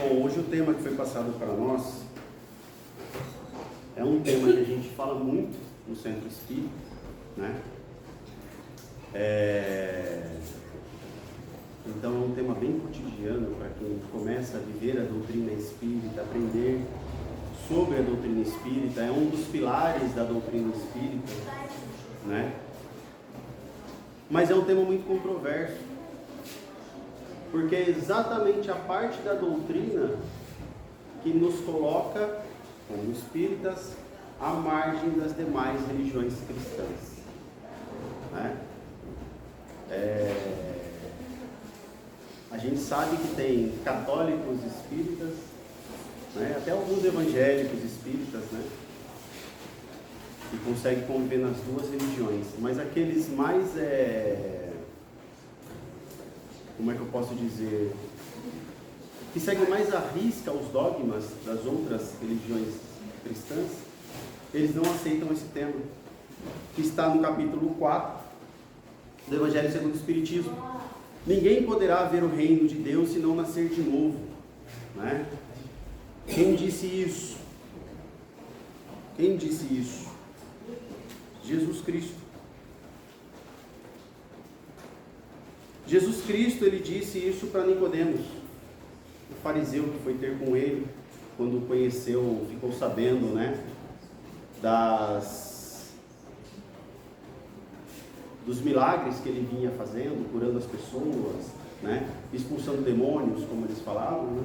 Bom, hoje o tema que foi passado para nós é um tema que a gente fala muito no Centro Espírita, né? Então é um tema bem cotidiano para quem começa a viver a doutrina espírita, aprender sobre a doutrina espírita, é um dos pilares da doutrina espírita, né? Mas é um tema muito controverso, porque é exatamente a parte da doutrina que nos coloca, como espíritas, à margem das demais religiões cristãs, né? A gente sabe que tem católicos espíritas, né? Até alguns evangélicos espíritas, né? Que conseguem conviver nas duas religiões, mas aqueles mais, como é que eu posso dizer, que seguem mais à risca os dogmas das outras religiões cristãs, eles não aceitam esse tema, que está no capítulo 4 do Evangelho segundo o Espiritismo. Ninguém poderá ver o reino de Deus se não nascer de novo, né? Quem disse isso? Quem disse isso? Jesus Cristo. Jesus Cristo, ele disse isso para Nicodemos, o fariseu que foi ter com ele, quando conheceu, ficou sabendo, né, dos milagres que ele vinha fazendo, curando as pessoas, né, expulsando demônios, como eles falavam, né?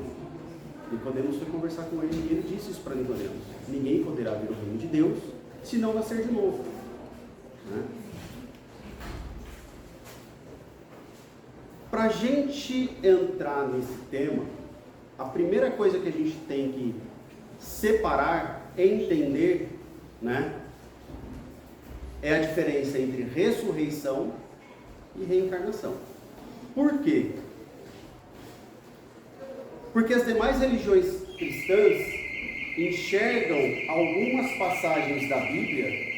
Nicodemos foi conversar com ele e ele disse isso para Nicodemos: ninguém poderá ver o reino de Deus se não nascer de novo, né? Para a gente entrar nesse tema, a primeira coisa que a gente tem que separar, entender, né, é a diferença entre ressurreição e reencarnação. Por quê? Porque as demais religiões cristãs enxergam algumas passagens da Bíblia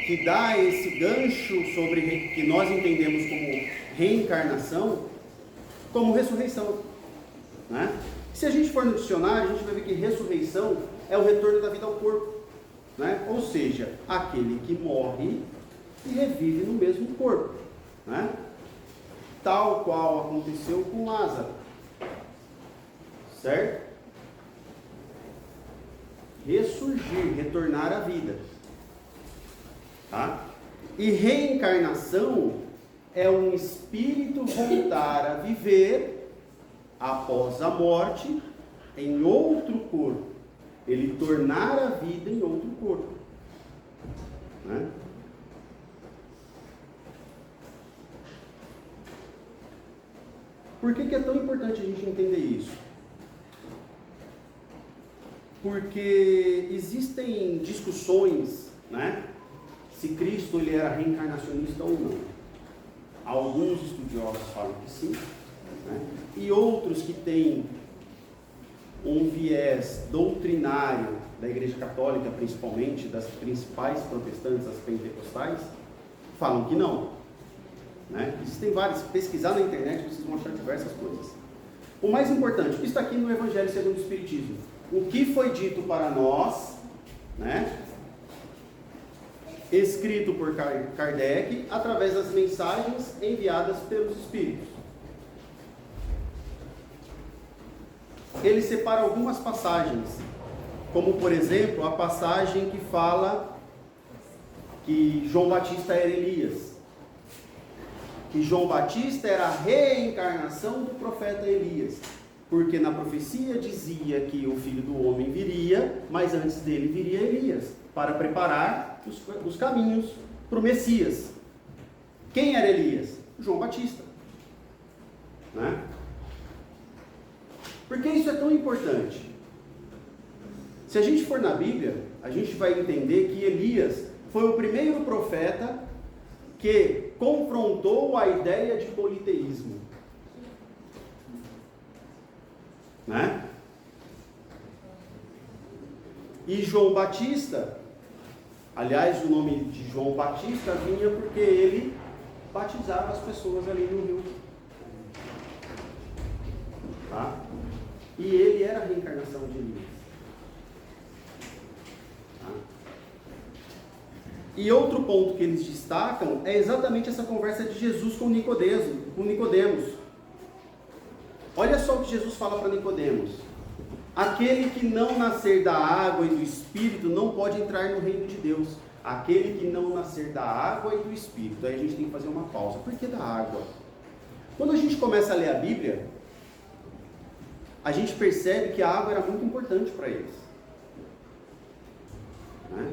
que dá esse gancho sobre que nós entendemos como reencarnação, como ressurreição, né? Se a gente for no dicionário, a gente vai ver que ressurreição é o retorno da vida ao corpo, né? Ou seja, aquele que morre e revive no mesmo corpo, né? Tal qual aconteceu com Lázaro, certo? Ressurgir, retornar à vida, tá? E reencarnação é um espírito voltar a viver após a morte em outro corpo, ele tornar a vida em outro corpo, né? Por que é tão importante a gente entender isso? Porque existem discussões, né, se Cristo ele era reencarnacionista ou não. Alguns estudiosos falam que sim, né, e outros que têm um viés doutrinário da Igreja Católica, principalmente das principais protestantes, as pentecostais, falam que não, né? Existem vários, pesquisar na internet vocês vão achar diversas coisas. O mais importante, isso está aqui no Evangelho segundo o Espiritismo, o que foi dito para nós, né, escrito por Kardec, através das mensagens enviadas pelos Espíritos. Ele separa algumas passagens, como por exemplo, a passagem que fala que João Batista era Elias, que João Batista era a reencarnação do profeta Elias, porque na profecia dizia que o Filho do Homem viria, mas antes dele viria Elias, para preparar os caminhos para o Messias. Quem era Elias? João Batista, né? Por que isso é tão importante? Se a gente for na Bíblia, a gente vai entender que Elias foi o primeiro profeta que confrontou a ideia de politeísmo, né? E João Batista, aliás, o nome de João Batista vinha porque ele batizava as pessoas ali no rio. era a reencarnação de Elias. Tá? E outro ponto que eles destacam é exatamente essa conversa de Jesus com Nicodemos. Olha só o que Jesus fala para Nicodemos: aquele que não nascer da água e do Espírito não pode entrar no reino de Deus. Aquele que não nascer da água e do Espírito. Aí a gente tem que fazer uma pausa. Por que da água? Quando a gente começa a ler a Bíblia, a gente percebe que a água era muito importante para eles, né?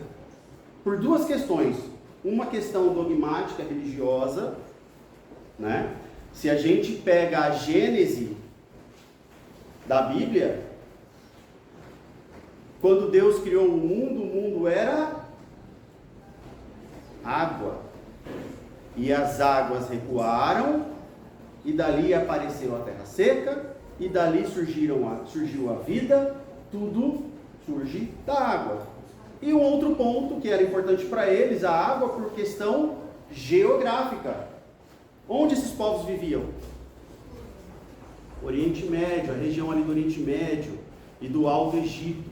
Por duas questões. Uma questão dogmática, religiosa, né? Se a gente pega a Gênese da Bíblia, quando Deus criou o mundo era água. E as águas recuaram, e dali apareceu a terra seca, e dali surgiu a vida, tudo surge da água. E um outro ponto que era importante para eles, a água por questão geográfica. Onde esses povos viviam? Oriente Médio, a região ali do Oriente Médio e do Alto Egito.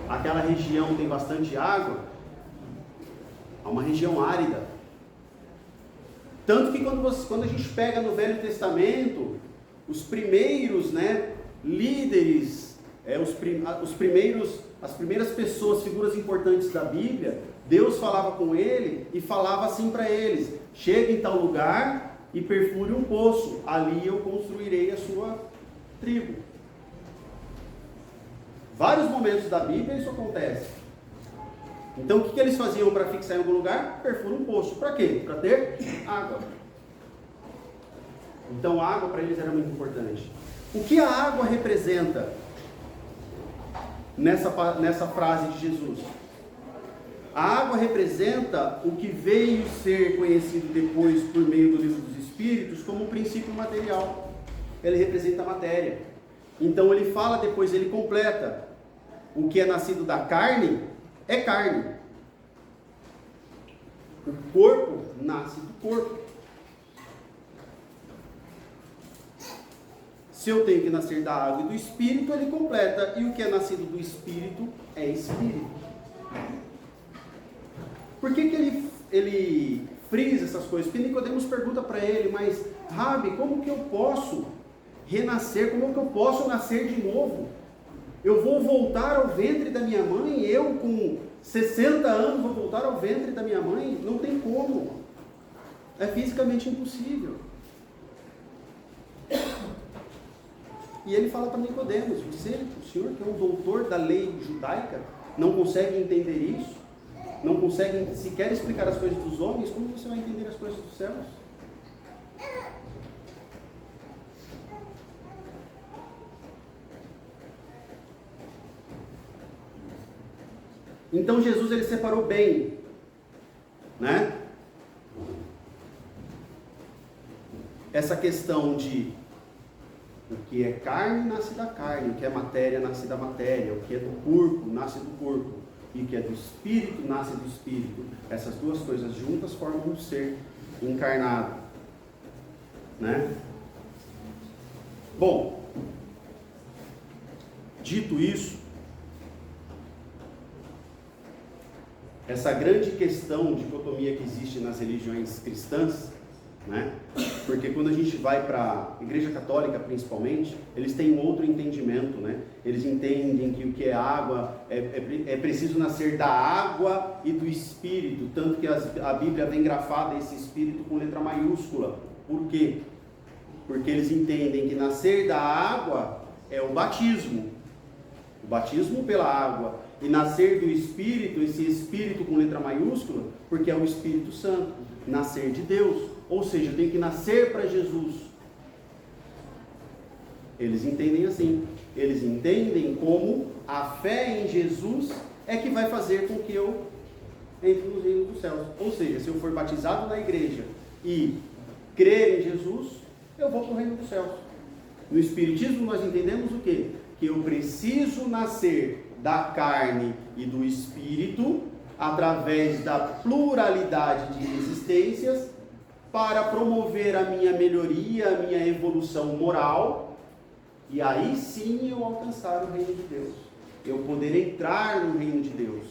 Aquela região tem bastante água, é uma região árida. Tanto que quando a gente pega no Velho Testamento, os primeiros, líderes, as primeiras pessoas, figuras importantes da Bíblia, Deus falava com ele e falava assim para eles: chegue em tal lugar e perfure um poço, ali eu construirei a sua tribo. Vários momentos da Bíblia isso acontece. Então o que eles faziam para fixar em algum lugar? Perfura um poço. Para quê? Para ter água. Então a água para eles era muito importante. O que a água representa nessa frase de Jesus? A água representa o que veio ser conhecido depois por meio do livro dos Espíritos como um princípio material. Ele representa a matéria. Então ele fala depois, ele completa: o que é nascido da carne é carne. O corpo nasce do corpo. Se eu tenho que nascer da água e do Espírito, ele completa: e o que é nascido do Espírito é Espírito. Por que ele frisa essas coisas? Porque Nicodemos pergunta para ele: mas Rabi, como que eu posso renascer? Como que eu posso nascer de novo? Eu vou voltar ao ventre da minha mãe? Eu com 60 anos vou voltar ao ventre da minha mãe? Não tem como. É fisicamente impossível. E ele fala para Nicodemos: o senhor que é um doutor da lei judaica, não consegue entender isso? Não consegue sequer explicar as coisas dos homens? Como você vai entender as coisas dos céus? Então Jesus ele separou bem, essa questão de o que é carne nasce da carne, o que é matéria nasce da matéria, o que é do corpo nasce do corpo, e o que é do espírito nasce do espírito. Essas duas coisas juntas formam um ser encarnado, Bom, dito isso, essa grande questão, dicotomia que existe nas religiões cristãs, porque quando a gente vai para a Igreja Católica principalmente, eles têm um outro entendimento, Eles entendem que o que é água é preciso nascer da água e do Espírito, tanto que a Bíblia vem grafada esse Espírito com letra maiúscula. Por quê? Porque eles entendem que nascer da água é o batismo pela água, e nascer do Espírito, esse Espírito com letra maiúscula, porque é o Espírito Santo, nascer de Deus, ou seja, eu tenho que nascer para Jesus. Eles entendem assim, eles entendem como a fé em Jesus é que vai fazer com que eu entre no reino dos céus. Ou seja, se eu for batizado na igreja e crer em Jesus, eu vou para o reino dos céus. No Espiritismo nós entendemos o quê? Que eu preciso nascer da carne e do Espírito através da pluralidade de existências para promover a minha melhoria, a minha evolução moral E aí sim eu alcançar o reino de Deus. Eu poder entrar no reino de Deus.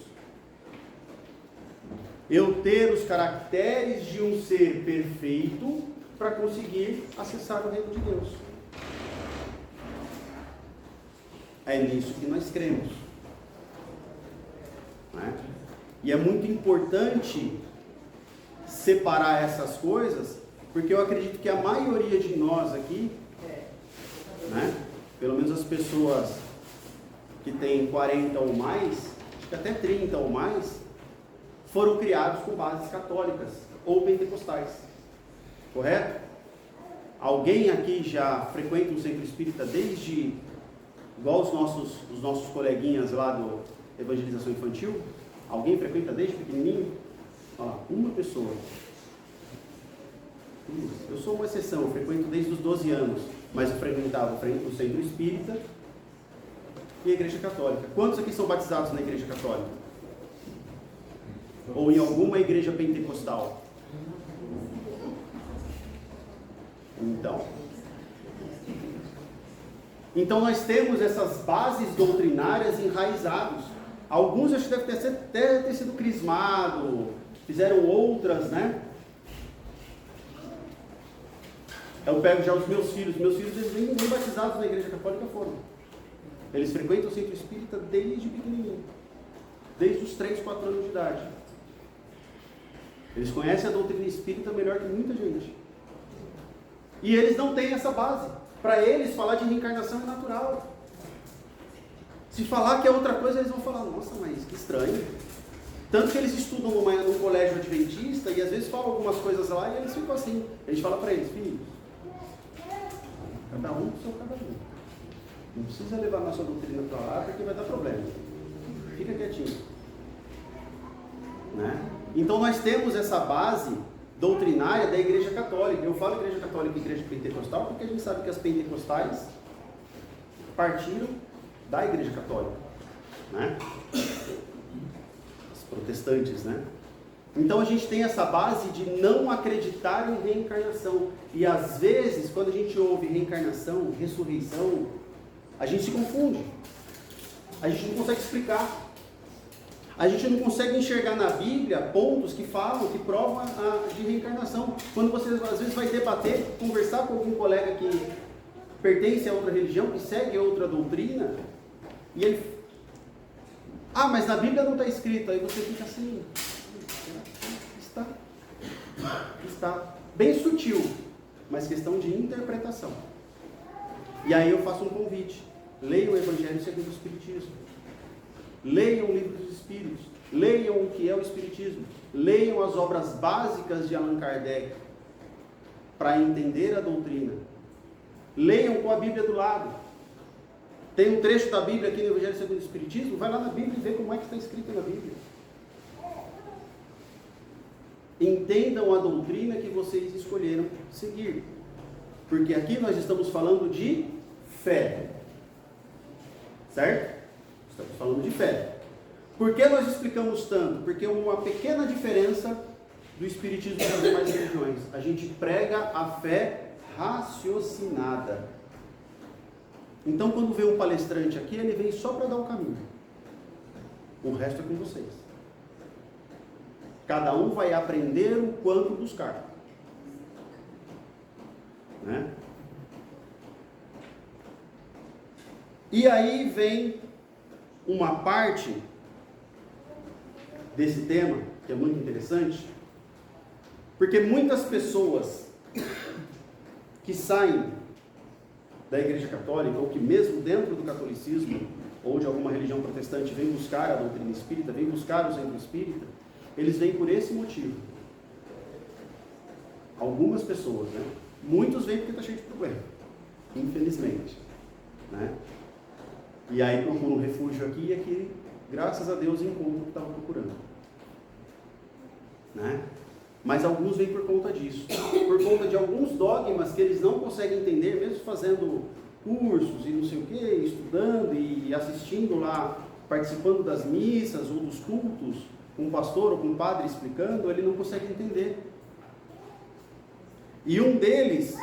Eu ter os caracteres de um ser perfeito para conseguir acessar o reino de Deus. É nisso que nós cremos. Né? E é muito importante separar essas coisas, porque eu acredito que a maioria de nós aqui, né, pelo menos as pessoas que têm 40 ou mais, acho que até 30 ou mais, foram criados com bases católicas ou pentecostais. Correto? Alguém aqui já frequenta um centro espírita desde, igual os nossos coleguinhas lá do Evangelização Infantil? Alguém frequenta desde pequenininho? Olha lá, uma pessoa. Eu sou uma exceção, eu frequento desde os 12 anos, mas eu frequentava o centro espírita e a igreja católica. Quantos aqui são batizados na igreja católica? Ou em alguma igreja pentecostal? Então nós temos essas bases doutrinárias enraizadas. Alguns acho que devem até ter sido crismados, fizeram outras, né? Eu pego já os meus filhos eles nem batizados na igreja católica foram. Eles frequentam o centro espírita desde pequenininho, desde os 3, 4 anos de idade. Eles conhecem a doutrina espírita melhor que muita gente. E eles não têm essa base. Para eles, falar de reencarnação é natural. Se falar que é outra coisa, eles vão falar, nossa, mas que estranho. Tanto que eles estudam num colégio adventista e às vezes falam algumas coisas lá e eles ficam assim. A gente fala para eles, filhos, cada um com seu cada um. Não precisa levar a nossa doutrina para lá porque vai dar problema. Fica quietinho. Né? Então nós temos essa base doutrinária da igreja católica. Eu falo igreja católica e igreja pentecostal porque a gente sabe que as pentecostais partiram da igreja católica, né? Os protestantes, né? Então a gente tem essa base de não acreditar em reencarnação. E às vezes, quando a gente ouve reencarnação, ressurreição, a gente se confunde. A gente não consegue explicar. A gente não consegue enxergar na Bíblia pontos que falam, que provam de reencarnação. Quando você às vezes vai debater, conversar com algum colega que pertence a outra religião, que segue outra doutrina, e ele... mas na Bíblia não está escrito. Aí você fica assim... Está bem sutil, mas questão de interpretação. E aí eu faço um convite. Leiam o Evangelho segundo o Espiritismo. Leiam o Livro dos Espíritos. Leiam o que é o Espiritismo. Leiam as obras básicas de Allan Kardec para entender a doutrina. Leiam com a Bíblia do lado. Tem um trecho da Bíblia aqui no Evangelho segundo o Espiritismo. Vai lá na Bíblia e vê como é que está escrito na Bíblia. Entendam a doutrina que vocês escolheram seguir. Porque aqui nós estamos falando de fé. Certo? Estamos falando de fé. Por que nós explicamos tanto? Porque uma pequena diferença do Espiritismo das demais religiões. A gente prega a fé raciocinada. Então, quando vem um palestrante aqui, ele vem só para dar o caminho. O resto é com vocês. Cada um vai aprender o quanto buscar. Né? E aí vem uma parte desse tema, que é muito interessante, porque muitas pessoas que saem da Igreja Católica, ou que mesmo dentro do catolicismo, ou de alguma religião protestante, vêm buscar a doutrina espírita, vêm buscar o centro espírita, eles vêm por esse motivo. Algumas pessoas, né? Muitos vêm porque está cheio de problema, infelizmente, né? E aí procuram um refúgio aqui e aqui, graças a Deus, encontram o que estavam procurando, né? Mas alguns vêm por conta disso, por conta de alguns dogmas que eles não conseguem entender, mesmo fazendo cursos e não sei o que, estudando e assistindo lá, participando das missas ou dos cultos, com um pastor ou com um padre explicando, ele não consegue entender. E um deles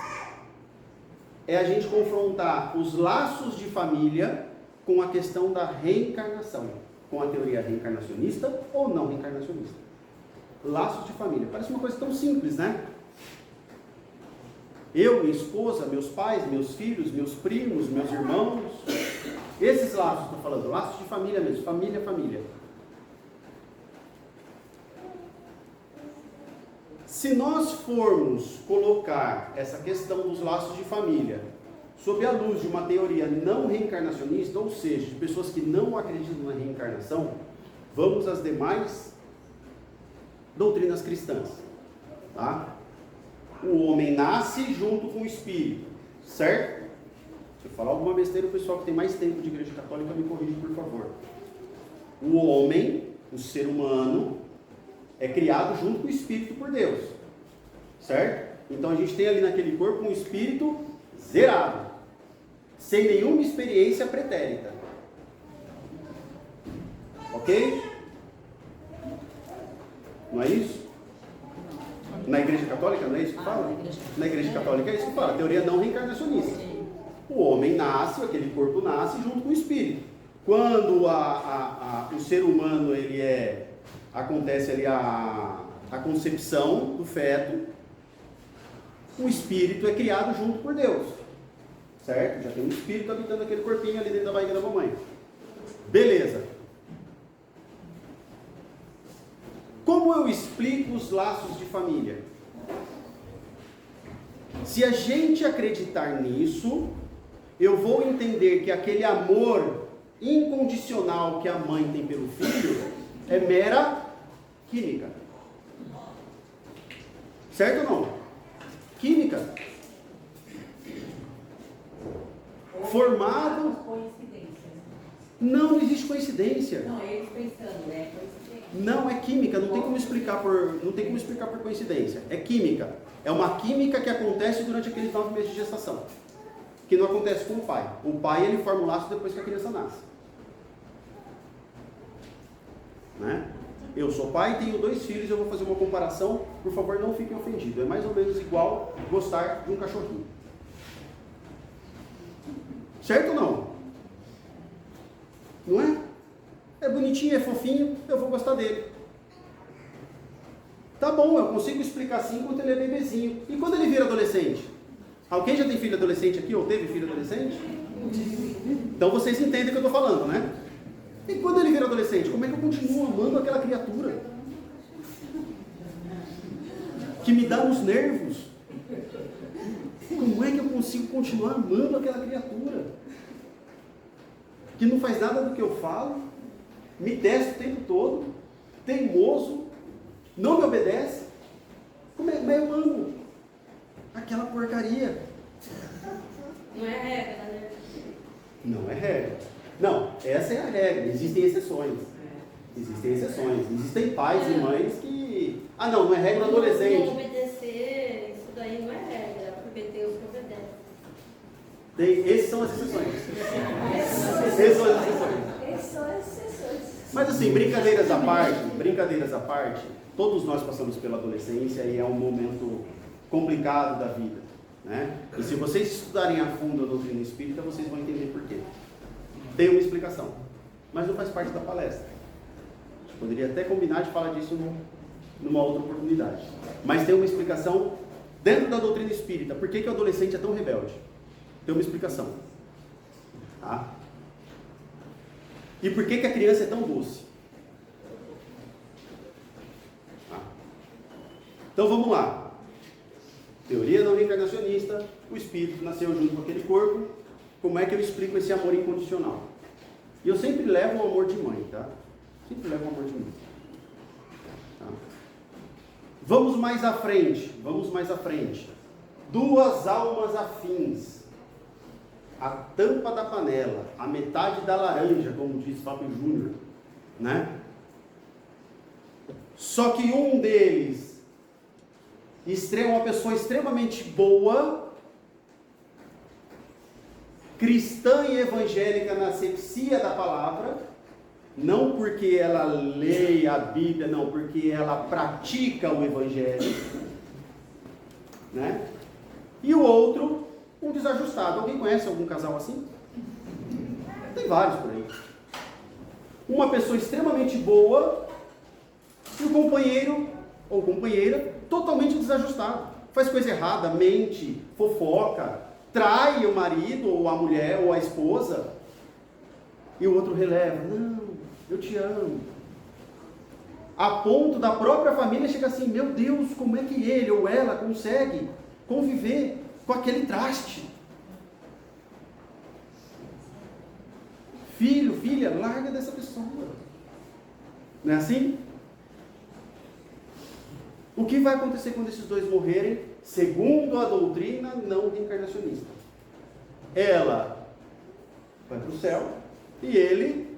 é a gente confrontar os laços de família com a questão da reencarnação, com a teoria reencarnacionista ou não reencarnacionista. Laços de família. Parece uma coisa tão simples, né? Eu, minha esposa, meus pais, meus filhos, meus primos, meus irmãos. Esses laços, estou falando, laços de família mesmo, família, família. Se nós formos colocar essa questão dos laços de família sob a luz de uma teoria não reencarnacionista, ou seja, de pessoas que não acreditam na reencarnação, vamos às demais doutrinas cristãs. Tá? O homem nasce junto com o espírito, certo? Se eu falar alguma besteira, o pessoal que tem mais tempo de igreja católica me corrige, por favor. O homem, o ser humano, é criado junto com o espírito por Deus, certo? Então a gente tem ali naquele corpo um espírito zerado, sem nenhuma experiência pretérita. Ok? Não é isso? Na igreja católica não é isso que fala? Na igreja católica é isso que fala, teoria não reencarnacionista. O homem nasce, aquele corpo nasce junto com o espírito. Quando o ser humano acontece ali a concepção do feto, o espírito é criado junto por Deus, certo? Já tem um espírito habitando aquele corpinho ali dentro da barriga da mamãe. Beleza. Como eu explico os laços de família? Se a gente acreditar nisso, eu vou entender que aquele amor incondicional que a mãe tem pelo filho é mera química. Certo ou não? Química. Formado. Não existe coincidência. Não, eles pensando, né? Não é química, não tem como explicar por coincidência. É química. É uma química que acontece durante aqueles 9 meses de gestação. Que não acontece com o pai. O pai, ele forma o laço depois que a criança nasce. Né? Eu sou pai, tenho 2 filhos, eu vou fazer uma comparação, por favor não fiquem ofendidos. É mais ou menos igual gostar de um cachorrinho. Certo ou não? Não é? É bonitinho, é fofinho, eu vou gostar dele. Tá bom, eu consigo explicar assim enquanto ele é bebezinho. E quando ele vira adolescente? Alguém já tem filho adolescente aqui, ou teve filho adolescente? Então vocês entendem o que eu estou falando, né? E quando ele vira adolescente, como é que eu continuo amando aquela criatura? Que me dá nos nervos. Como é que eu consigo continuar amando aquela criatura? Que não faz nada do que eu falo, me testa o tempo todo, teimoso, não me obedece. Como é que eu amo aquela porcaria? Não é regra, né? Não é regra. Não, essa é a regra. Existem exceções. Existem exceções. Existem pais e mães que... Ah, não é regra no adolescente. Não obedecer, isso daí não é regra, porque Deus que obedece. Esses são as exceções. Essas são as exceções. Essas são as exceções. Mas assim, brincadeiras à parte, todos nós passamos pela adolescência e é um momento complicado da vida, né? E se vocês estudarem a fundo a doutrina espírita, vocês vão entender por quê. Tem uma explicação, mas não faz parte da palestra. A gente poderia até combinar de falar disso numa outra oportunidade. Mas tem uma explicação dentro da doutrina espírita. Por que o adolescente é tão rebelde? Tem uma explicação. Tá? E por que a criança é tão doce? Tá? Então vamos lá. Teoria não reencarnacionista, o espírito nasceu junto com aquele corpo. Como é que eu explico esse amor incondicional? E eu sempre levo o amor de mãe, tá? Sempre levo o amor de mãe. Tá? Vamos mais à frente. 2 almas afins. A tampa da panela, a metade da laranja, como diz Fábio Júnior, né? Só que um deles uma pessoa extremamente boa, cristã e evangélica na asepsia da palavra, não porque ela leia a Bíblia, não, porque ela pratica o evangelho, né? E o outro, um desajustado. Alguém conhece algum casal assim? Tem vários por aí. Uma pessoa extremamente boa e o companheiro ou companheira totalmente desajustado. Faz coisa errada, mente, fofoca, trai o marido ou a mulher ou a esposa. E o outro releva, não, eu te amo. A ponto da própria família chega assim, meu Deus, como é que ele ou ela consegue conviver com aquele traste? Filho, filha, larga dessa pessoa. Não é assim? O que vai acontecer quando esses dois morrerem, segundo a doutrina não reencarnacionista? Ela vai para o céu e ele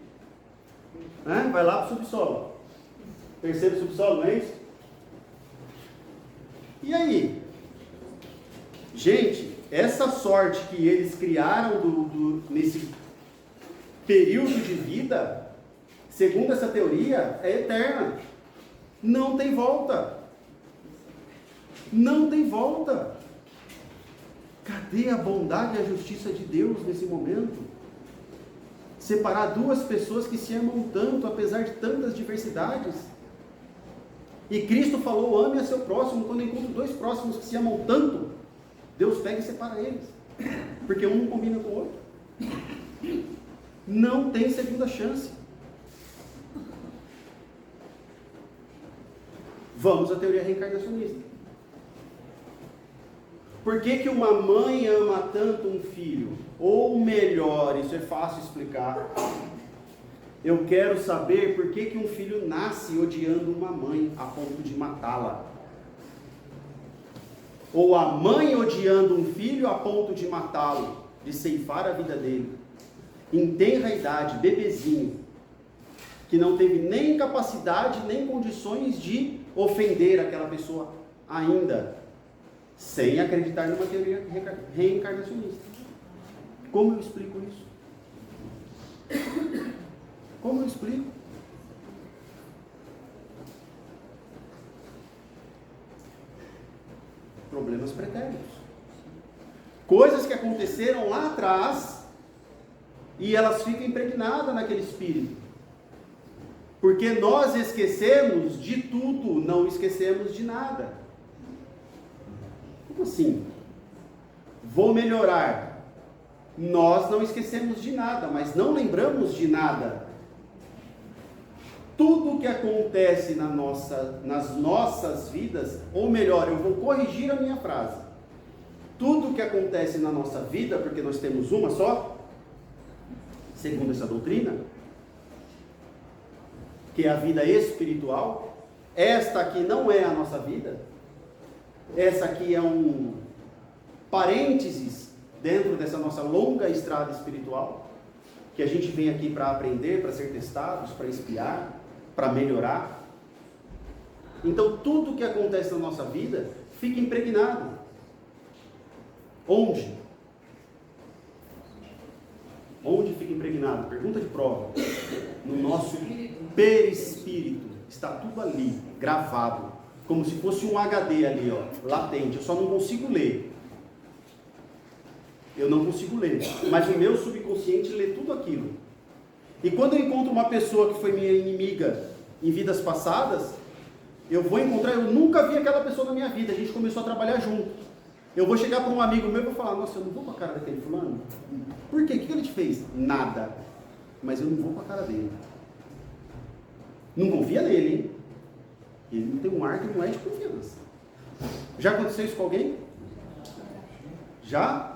vai lá para o subsolo. Terceiro subsolo, não é isso? E aí? Gente, essa sorte que eles criaram nesse período de vida, segundo essa teoria, é eterna. Não tem volta. Não tem volta. Cadê a bondade e a justiça de Deus nesse momento? Separar duas pessoas que se amam tanto, apesar de tantas diversidades. E Cristo falou, ame a seu próximo. Quando eu encontro dois próximos que se amam tanto, Deus pega e separa eles. Porque um não combina com o outro. Não tem segunda chance. Vamos à teoria reencarnacionista. Por que uma mãe ama tanto um filho? Ou melhor, isso é fácil explicar. Eu quero saber por que um filho nasce odiando uma mãe a ponto de matá-la. Ou a mãe odiando um filho a ponto de matá-lo, de ceifar a vida dele. Em tenra idade, bebezinho, que não teve nem capacidade, nem condições de ofender aquela pessoa ainda, sem acreditar numa teoria reencarnacionista. Como eu explico isso? Como eu explico? Problemas pretéritos. Coisas que aconteceram lá atrás e elas ficam impregnadas naquele espírito. Porque nós esquecemos de tudo, não esquecemos de nada. Como assim? Vou melhorar. Nós não esquecemos de nada, mas não lembramos de nada. Tudo que acontece nas nossas vidas, ou melhor, eu vou corrigir a minha frase. Tudo que acontece na nossa vida, porque nós temos uma só, segundo essa doutrina, que é a vida espiritual, esta aqui não é a nossa vida, essa aqui é um parênteses dentro dessa nossa longa estrada espiritual, que a gente vem aqui para aprender, para ser testados, para espiar, para melhorar. Então tudo que acontece na nossa vida fica impregnado. Onde? Onde fica impregnado? Pergunta de prova. No nosso perispírito. Está tudo ali, gravado. Como se fosse um HD ali, ó, latente. Eu só não consigo ler. Eu não consigo ler. Mas o meu subconsciente lê tudo aquilo. E quando eu encontro uma pessoa que foi minha inimiga em vidas passadas, eu vou encontrar, eu nunca vi aquela pessoa na minha vida, a gente começou a trabalhar junto. Eu vou chegar para um amigo meu e vou falar, nossa, eu não vou para a cara daquele fulano. Por quê? O que ele te fez? Nada. Mas eu não vou para a cara dele. Não confia nele, hein? Ele não tem um ar que não é de confiança. Já aconteceu isso com alguém? Já?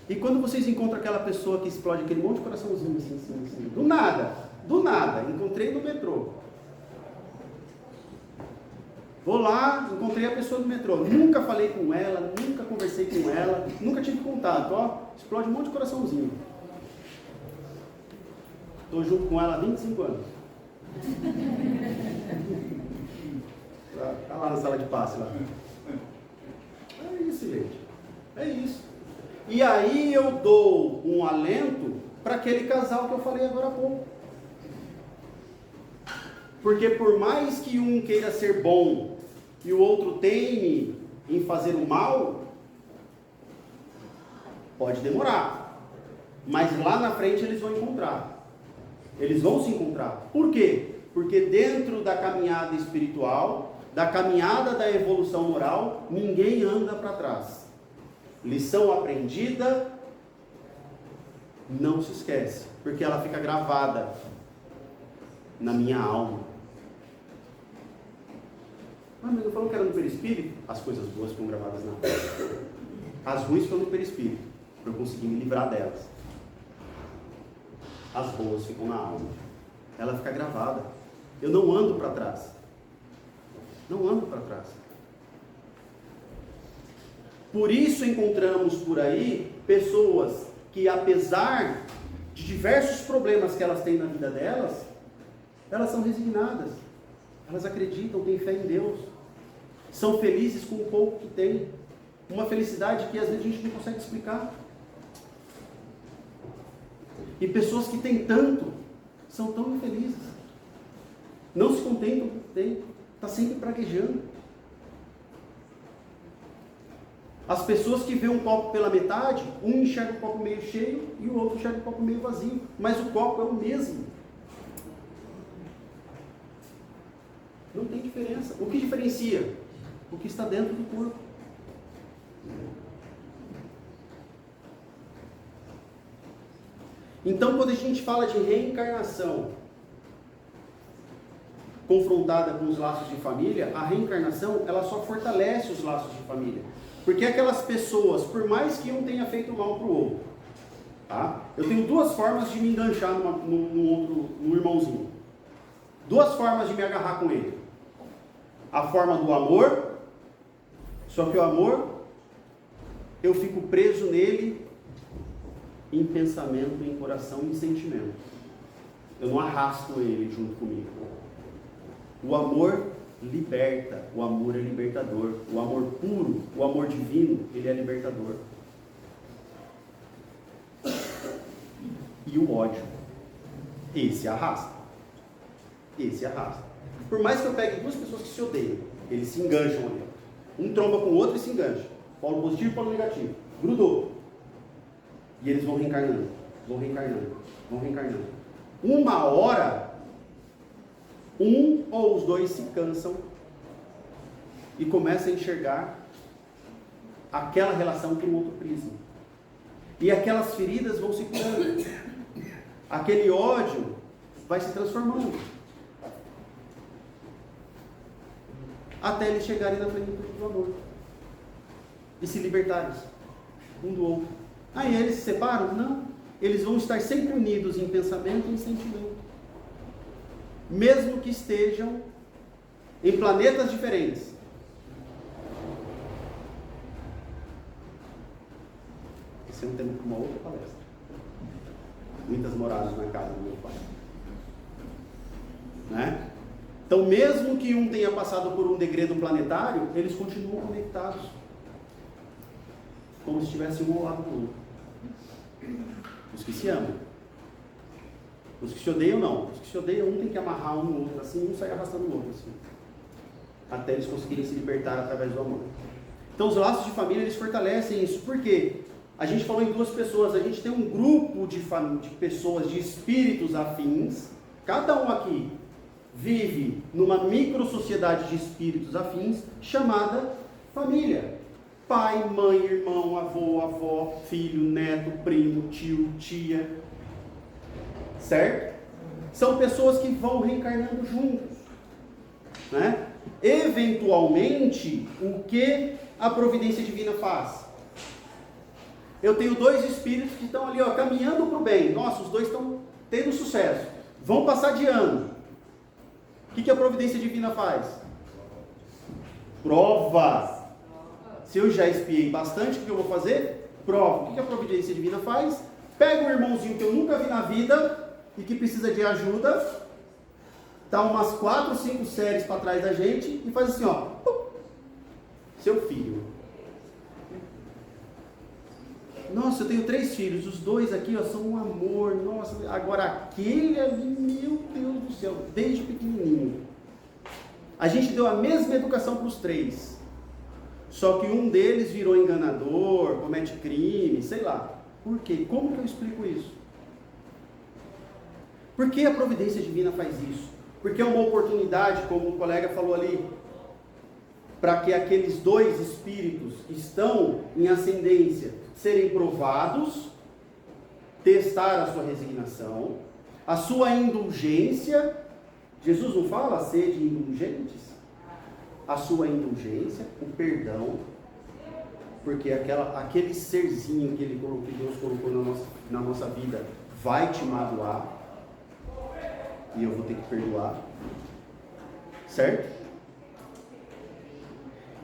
E quando vocês encontram aquela pessoa que explode aquele monte de coraçãozinho assim, do nada, encontrei no metrô. Vou lá, encontrei a pessoa no metrô, nunca falei com ela, nunca conversei com ela, nunca tive contato, ó, explode um monte de coraçãozinho. Estou junto com ela há 25 anos. Está lá na sala de passe lá. É isso, gente. É isso. E aí eu dou um alento para aquele casal que eu falei agora há pouco. Porque por mais que um queira ser bom e o outro teime em fazer o mal, Pode demorar, mas lá na frente eles vão encontrar. Eles vão se encontrar. Por quê? Porque dentro da caminhada espiritual, da caminhada da evolução moral, ninguém anda para trás. Lição aprendida, não se esquece, porque ela fica gravada na minha alma. Mas eu falou que era no perispírito? As coisas boas ficam gravadas na alma. As ruins ficam no perispírito, para eu conseguir me livrar delas. As boas ficam na alma. Ela fica gravada. Eu não ando para trás. Não ando para trás. Por isso encontramos por aí pessoas que, apesar de diversos problemas que elas têm na vida delas, elas são resignadas. Elas acreditam, têm fé em Deus. São felizes com o pouco que têm. Uma felicidade que às vezes a gente não consegue explicar. E pessoas que têm tanto, são tão infelizes. Não se contentam com o que têm. Está sempre praguejando. As pessoas que veem um copo pela metade, um enxerga o copo meio cheio e o outro enxerga o copo meio vazio. Mas o copo é o mesmo. Não tem diferença. O que diferencia? O que está dentro do corpo. Então, quando a gente fala de reencarnação confrontada com os laços de família, a reencarnação, ela só fortalece os laços de família. Porque aquelas pessoas, por mais que um tenha feito mal para o outro, tá? Eu tenho duas formas de me enganchar num irmãozinho. Duas formas de me agarrar com ele. A forma do amor, só que o amor, eu fico preso nele em pensamento, em coração, em sentimento. Eu não arrasto ele junto comigo. O amor liberta, o amor é libertador. O amor puro, o amor divino, ele é libertador. E o ódio, esse arrasta. Esse arrasta. Por mais que eu pegue duas pessoas que se odeiam, eles se engancham ali. Um tromba com o outro e se engancha. Polo positivo e polo negativo. Grudou. E eles vão reencarnando, vão reencarnando, vão reencarnando. Uma hora, um ou os dois se cansam e começam a enxergar aquela relação por um outro prisma. E aquelas feridas vão se curando. Aquele ódio vai se transformando. Até eles chegarem na plenitude do amor. E se libertarem um do outro. Aí eles se separam? Não. Eles vão estar sempre unidos em pensamento e em sentimento. Mesmo que estejam em planetas diferentes. Esse é um tema para uma outra palestra. Muitas moradas na casa do meu pai. Né? Então, mesmo que um tenha passado por um degredo planetário, eles continuam conectados. Como se estivessem um ao lado do outro. Os que se amam. Os que se odeiam, não. Os que se odeiam, um tem que amarrar um no outro, assim, um sai arrastando o outro, assim. Até eles conseguirem se libertar através do amor. Então, os laços de família, eles fortalecem isso. Por quê? A gente falou em duas pessoas. A gente tem um grupo de pessoas, de espíritos afins. Cada um aqui vive numa micro-sociedade de espíritos afins, chamada família. Pai, mãe, irmão, avô, avó, filho, neto, primo, tio, tia. Certo? São pessoas que vão reencarnando juntos. Né? Eventualmente, o que a providência divina faz? Eu tenho dois espíritos que estão ali, ó, caminhando para o bem. Nossa, os dois estão tendo sucesso. Vão passar de ano. O que a providência divina faz? Prova. Se eu já espiei bastante, o que eu vou fazer? Prova. O que a providência divina faz? Pega um irmãozinho que eu nunca vi na vida e que precisa de ajuda, dá umas 4 ou 5 séries para trás da gente e faz assim, ó. Seu filho. Nossa, eu tenho 3 filhos, os 2 aqui, ó, são um amor. Nossa, agora aquele ali, meu Deus do céu, desde pequenininho. A gente deu a mesma educação para os 3. só que um deles virou enganador, comete crime, sei lá. Por quê? Como que eu explico isso? Por que a providência divina faz isso? Porque é uma oportunidade, como o colega falou ali, para que aqueles dois espíritos que estão em ascendência serem provados, testar a sua resignação, a sua indulgência. Jesus não fala sede indulgentes? A sua indulgência, o perdão, porque aquele serzinho que Deus colocou na nossa vida vai te magoar, e eu vou ter que perdoar, certo?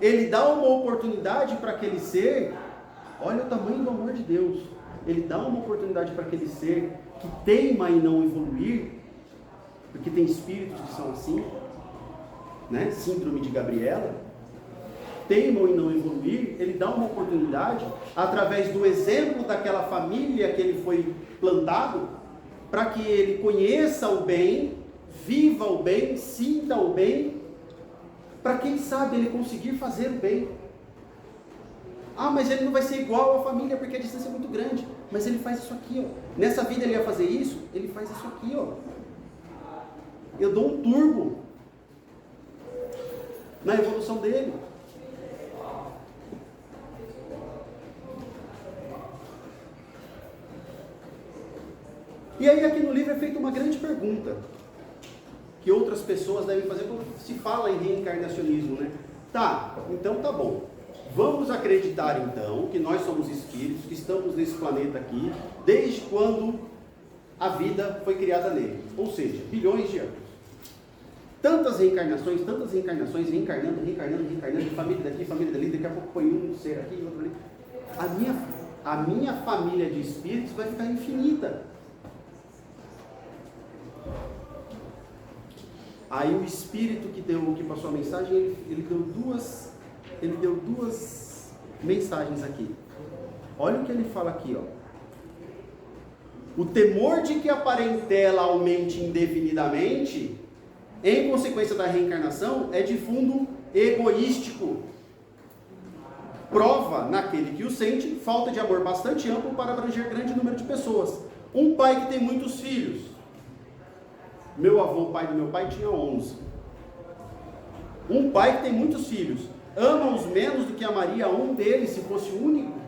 Ele dá uma oportunidade para aquele ser, olha o tamanho do amor de Deus, ele dá uma oportunidade para aquele ser que teima em não evoluir, porque tem espíritos que são assim, né? Síndrome de Gabriela, teimam em não evoluir. Ele dá uma oportunidade, através do exemplo daquela família que ele foi plantado, para que ele conheça o bem, viva o bem, sinta o bem, para quem sabe ele conseguir fazer o bem. Ah, mas ele não vai ser igual à família porque a distância é muito grande. Mas ele faz isso aqui, ó. Nessa vida ele ia fazer isso, ele faz isso aqui, ó. Eu dou um turbo na evolução dele. E aí aqui no livro é feita uma grande pergunta, que outras pessoas devem fazer quando se fala em reencarnacionismo, né? Tá, então tá bom. Vamos acreditar então que nós somos espíritos, que estamos nesse planeta aqui, desde quando a vida foi criada nele. Ou seja, bilhões de anos. Tantas reencarnações, reencarnando, família daqui, família dali, daqui a pouco põe um ser aqui, outro ali. A minha família de espíritos vai ficar infinita. Aí o espírito que passou a mensagem, ele deu duas mensagens aqui. Olha o que ele fala aqui, ó. O temor de que a parentela aumente indefinidamente, em consequência da reencarnação, é de fundo egoístico. Prova, naquele que o sente, falta de amor bastante amplo para abranger grande número de pessoas. Um pai que tem muitos filhos. Meu avô, pai do meu pai, tinha 11. Um pai que tem muitos filhos, ama-os menos do que amaria um deles se fosse o único?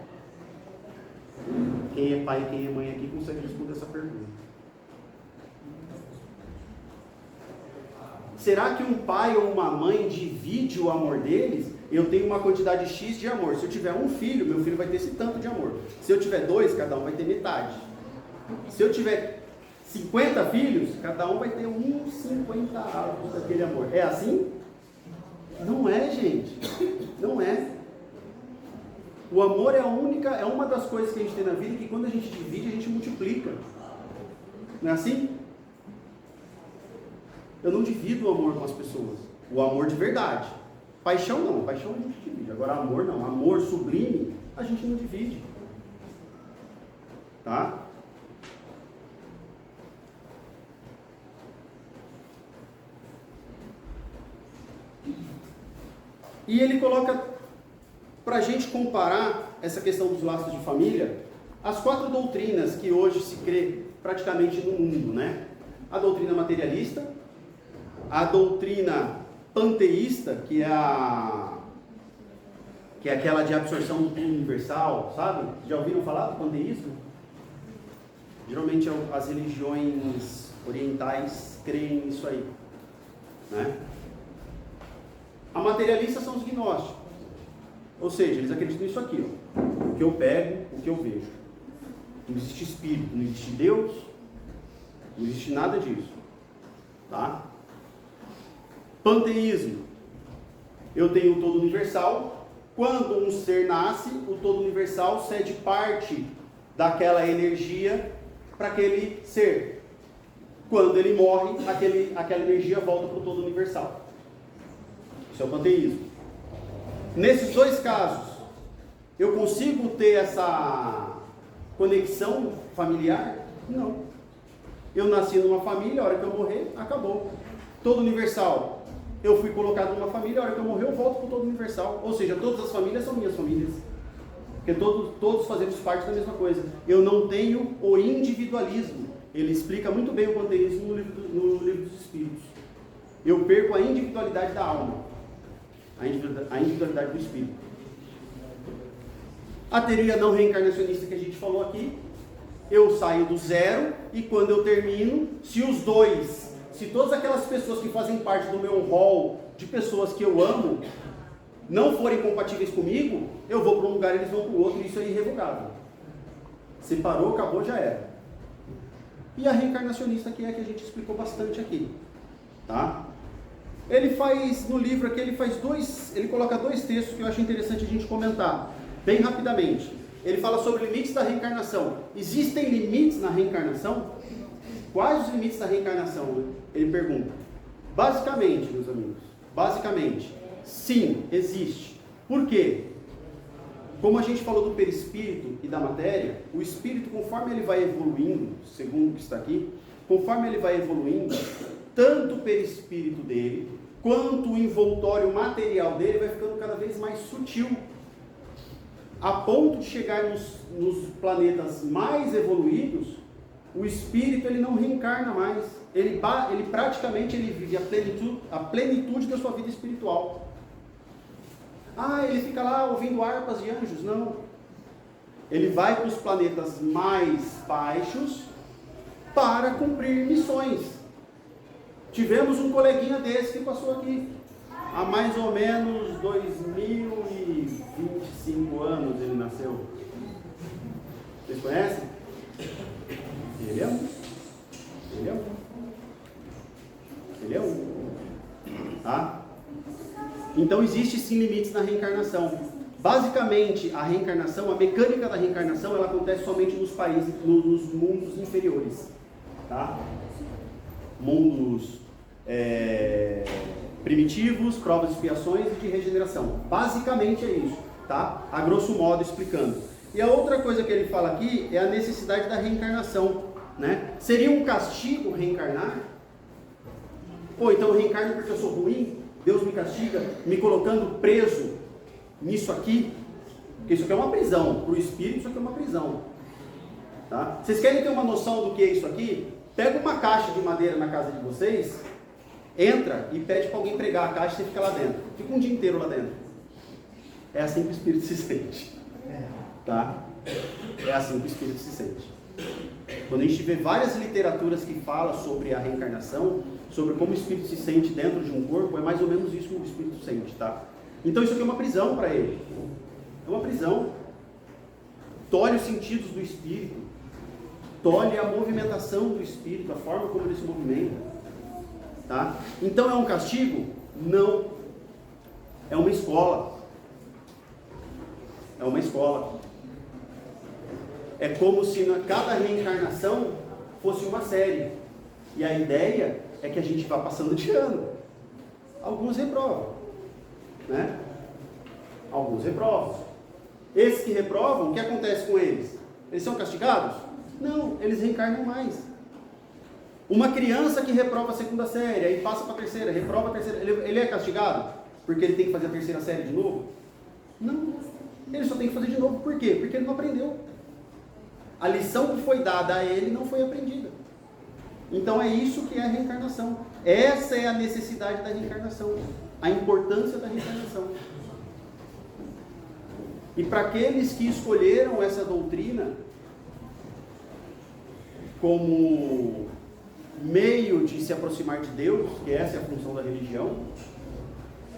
Quem é pai e quem é mãe aqui consegue responder essa pergunta. Será que um pai ou uma mãe divide o amor deles? Eu tenho uma quantidade X de amor. Se eu tiver um filho, meu filho vai ter esse tanto de amor. Se eu tiver 2, cada um vai ter metade. Se eu tiver 50 filhos, cada um vai ter uns 50 avos daquele amor. É assim? Não é, gente. Não é. O amor é uma das coisas que a gente tem na vida, que quando a gente divide, a gente multiplica. Não é assim? Eu não divido o amor com as pessoas. O amor de verdade. Paixão não. Paixão a gente divide. Agora amor não. Amor sublime, a gente não divide. Tá? E ele coloca para a gente comparar essa questão dos laços de família, as 4 doutrinas que hoje se crê praticamente no mundo, né? A doutrina materialista, a doutrina panteísta, que é aquela de absorção do tudo universal, sabe? Já ouviram falar do panteísmo? Geralmente as religiões orientais creem nisso aí, né? A materialista são os gnósticos, ou seja, eles acreditam nisso aqui, ó. O que eu pego, o que eu vejo. Não existe espírito, não existe Deus, não existe nada disso, tá? Panteísmo, eu tenho o todo universal. Quando um ser nasce, o todo universal cede parte daquela energia para aquele ser. Quando ele morre, aquela energia volta para o todo universal. Isso é o panteísmo. Nesses 2 casos, eu consigo ter essa conexão familiar? Não. Eu nasci numa família, a hora que eu morrer, acabou. Todo universal. eu fui colocado numa família, a hora que eu morrer eu volto para o todo universal. Ou seja, todas as famílias são minhas famílias. Porque todos fazemos parte da mesma coisa. Eu não tenho o individualismo. Ele explica muito bem o panteísmo no livro dos Espíritos. Eu perco a individualidade da alma. A individualidade do espírito. A teoria não reencarnacionista que a gente falou aqui, eu saio do zero e quando eu termino, se todas aquelas pessoas que fazem parte do meu hall de pessoas que eu amo não forem compatíveis comigo, eu vou para um lugar e eles vão para o outro, e isso é irrevogável. Separou, acabou, já era. E a reencarnacionista, que é a que a gente explicou bastante aqui, tá? Ele faz, no livro aqui, ele coloca 2 textos que eu acho interessante a gente comentar, bem rapidamente. Ele fala sobre limites da reencarnação. Existem limites na reencarnação? Quais os limites da reencarnação? Ele pergunta. Basicamente, meus amigos, sim, existe. Por quê? Como a gente falou do perispírito e da matéria, o espírito, conforme ele vai evoluindo, segundo o que está aqui, conforme ele vai evoluindo, tanto o perispírito dele, quanto o envoltório material dele vai ficando cada vez mais sutil, a ponto de chegar nos planetas mais evoluídos, o espírito ele não reencarna mais, ele praticamente vive a plenitude da sua vida espiritual. Ele fica lá ouvindo harpas de anjos? Não. Ele vai para os planetas mais baixos para cumprir missões. Tivemos um coleguinha desse que passou aqui. Há mais ou menos 2025 anos ele nasceu. Vocês conhecem? Ele é um. Tá? Então existe sim limites na reencarnação. Basicamente, a reencarnação, a mecânica da reencarnação, ela acontece somente nos mundos inferiores. Tá? Mundos primitivos, provas de expiações e de regeneração. Basicamente é isso, tá? A grosso modo explicando. E a outra coisa que ele fala aqui é a necessidade da reencarnação, né? Seria um castigo reencarnar? Então eu reencarno porque eu sou ruim? Deus me castiga me colocando preso nisso aqui? Porque isso aqui é uma prisão. Para o espírito isso aqui é uma prisão, tá? Vocês querem ter uma noção do que é isso aqui? Pega uma caixa de madeira na casa de vocês, entra e pede para alguém pregar a caixa e você fica lá dentro. Fica um dia inteiro lá dentro. É assim que o espírito se sente. Tá? É assim que o espírito se sente. Quando a gente vê várias literaturas que falam sobre a reencarnação, sobre como o espírito se sente dentro de um corpo, é mais ou menos isso que o espírito sente, tá? Então isso aqui é uma prisão para ele. É uma prisão. Tolhe os sentidos do espírito. Tolhe a movimentação do espírito, a forma como ele se movimenta. Tá? Então é um castigo? Não. É uma escola. É uma escola. É como se cada reencarnação fosse uma série. E a ideia é que a gente vá passando de ano. Alguns reprovam, né? Alguns reprovam. Esses que reprovam, o que acontece com eles? Eles são castigados? Não, eles reencarnam mais. Uma criança que reprova a 2ª série, aí passa para a 3ª, reprova a 3ª, ele é castigado? Porque ele tem que fazer a 3ª série de novo? Não, ele só tem que fazer de novo. Por quê? Porque ele não aprendeu. A lição que foi dada a ele não foi aprendida. Então é isso que é a reencarnação. Essa é a necessidade da reencarnação, a importância da reencarnação. E para aqueles que escolheram essa doutrina como meio de se aproximar de Deus, que essa é a função da religião,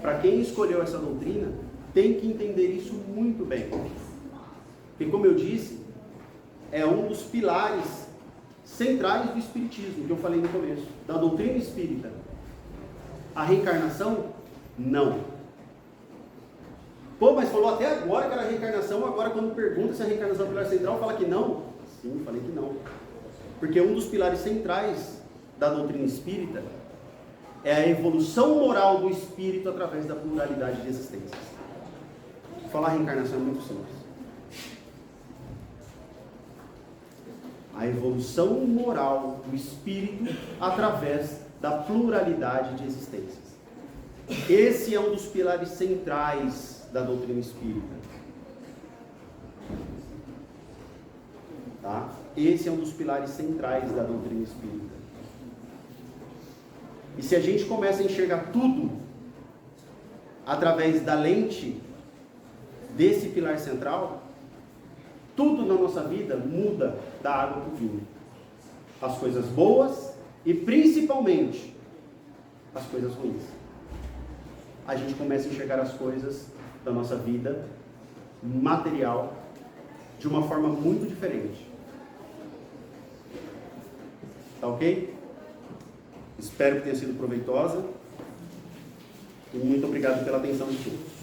para quem escolheu essa doutrina, tem que entender isso muito bem. Porque, como eu disse, é um dos pilares centrais do espiritismo, que eu falei no começo, da doutrina espírita. A reencarnação, não. Mas falou até agora que era reencarnação, agora quando pergunta se a reencarnação é o pilar central, fala que não? Sim, falei que não. Porque um dos pilares centrais da doutrina espírita é a evolução moral do espírito através da pluralidade de existências. Falar reencarnação é muito simples. A evolução moral do espírito através da pluralidade de existências. Esse é um dos pilares centrais da doutrina espírita. Tá? Esse é um dos pilares centrais da doutrina espírita. E se a gente começa a enxergar tudo através da lente desse pilar central, tudo na nossa vida muda da água para o vinho. As coisas boas e principalmente as coisas ruins. A gente começa a enxergar as coisas da nossa vida material de uma forma muito diferente. Tá ok? Espero que tenha sido proveitosa. E muito obrigado pela atenção de todos.